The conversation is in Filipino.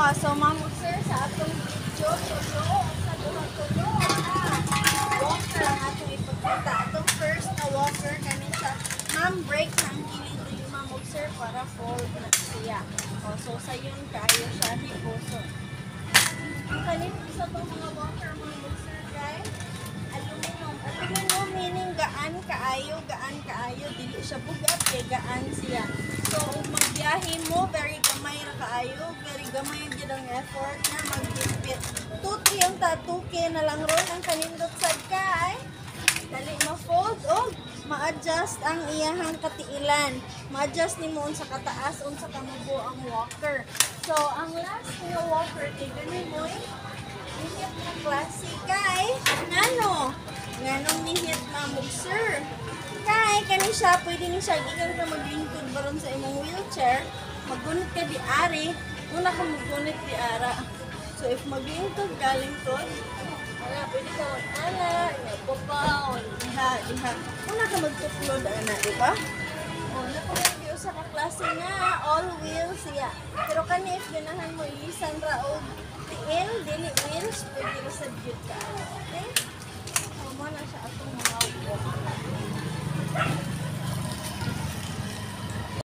So ma'am sir, sa atong video, sa duha-tulo walker ang atong ipagkita. Atong first na walker kanin sa ma'am break na ang kilid ni ma'am sir para fold na siya. So sa yun kayo siya ni puso. Ang kanin isa tong mga walker ma'am sir guys, aluminum. Aluminum meaning gaan kaayo, dili siya bugat kay gaan siya. So magbiyahe mo very gamay ra kaayo, very gamay gyud ang effort na magbitbit. 2-3 ang tatuke na lang ron ang kanindot sad kay dali ma-fold o ma-adjust ang iyahang katiilan. Ma-adjust nimo unsa kataas unsa kamubo ang walker. So ang last nga walker kay gani mo nihit na klase kay nano nganong nihit mamog sir kay kani siya pwede ni siya gikan ka maglingkod baron sa imong wheelchair maggunit ka di ari una ka maggunit di ara. So if maglingkod ka lingkod wala pwede ka ana papa o diha una ka magtuklod ana di ba o nakuha sa kaklase nga all wheels siya pero kani if ganahan mo ilisan ra og tiil dili wheels pwede ra sa jud ka